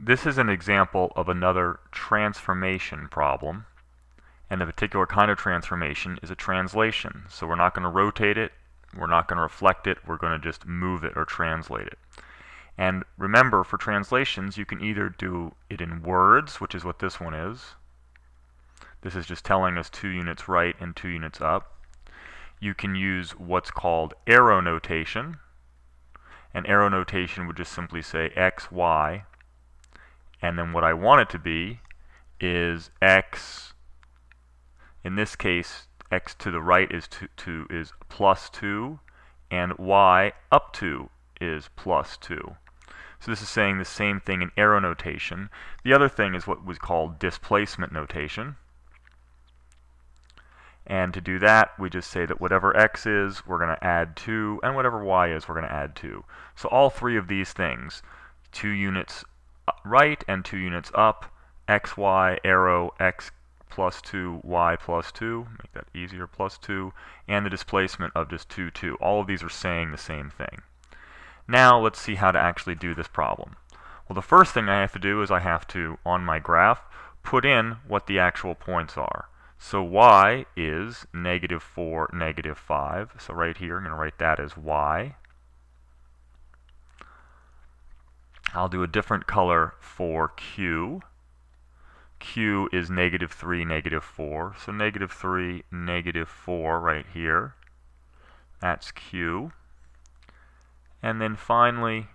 this is an example of another transformation problem. And the particular kind of transformation is a translation. So we're not going to rotate it, we're not going to reflect it, we're going to just move it or translate it. And remember, for translations, you can either do it in words, which is what this one is. This is just telling us 2 units right and 2 units up. You can use what's called arrow notation. And arrow notation would just simply say x, y, and then what I want it to be is x. In this case, x to the right is plus 2, and y up to is plus 2. So this is saying the same thing in arrow notation. The other thing is what was called displacement notation. And to do that, we just say that whatever x is, we're going to add 2, and whatever y is, we're going to add 2. So all 3 of these things, 2 units right and 2 units up, x, y, arrow, x plus 2, y plus 2, make that easier, plus 2, and the displacement of just 2, 2. All of these are saying the same thing. Now let's see how to actually do this problem. Well, the first thing I have to do is I have to, on my graph, put in what the actual points are. So y is -4, -5. So right here, I'm going to write that as y. I'll do a different color for q. Q is -3, -4. So -3, -4 right here. That's q. And then finally,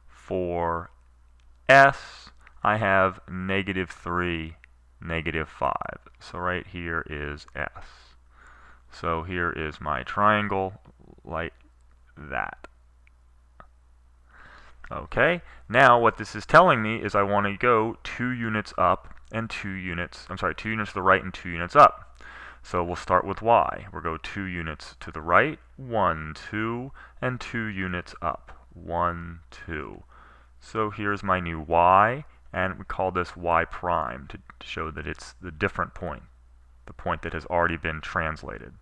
for S, I have -3, -5. So right here is S. So here is my triangle, like that. Okay, now what this is telling me is I want to go 2 units up and 2 units, 2 units to the right and 2 units up. So we'll start with y. We'll go 2 units to the right, 1, 2, and 2 units up, 1, 2. So here's my new y, and we call this y prime to show that it's the different point, the point that has already been translated.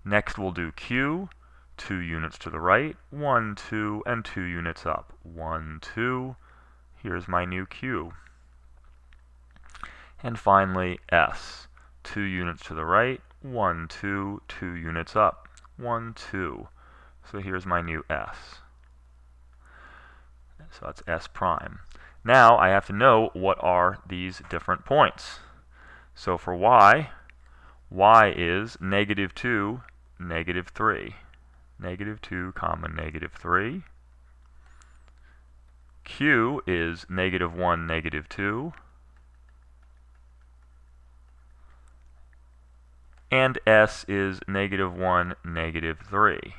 Next we'll do q, 2 units to the right, 1, 2, and 2 units up, 1, 2. Here's my new q. And finally s, 2 units to the right, 1, 2, 2 units up, 1, 2. So here's my new s. So that's s prime. Now I have to know what are these different points. So for y, y is -2, -3. -2, -3. Q is -1, -2. And S is -1, -3.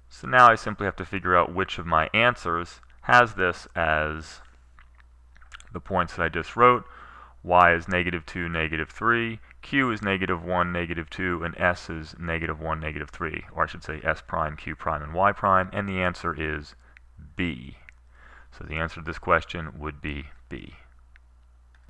So now I simply have to figure out which of my answers has this as the points that I just wrote. Y is -2, -3. Q is -1, -2, and S is -1, -3, or I should say S prime, Q prime, and Y prime, and the answer is B. So the answer to this question would be B.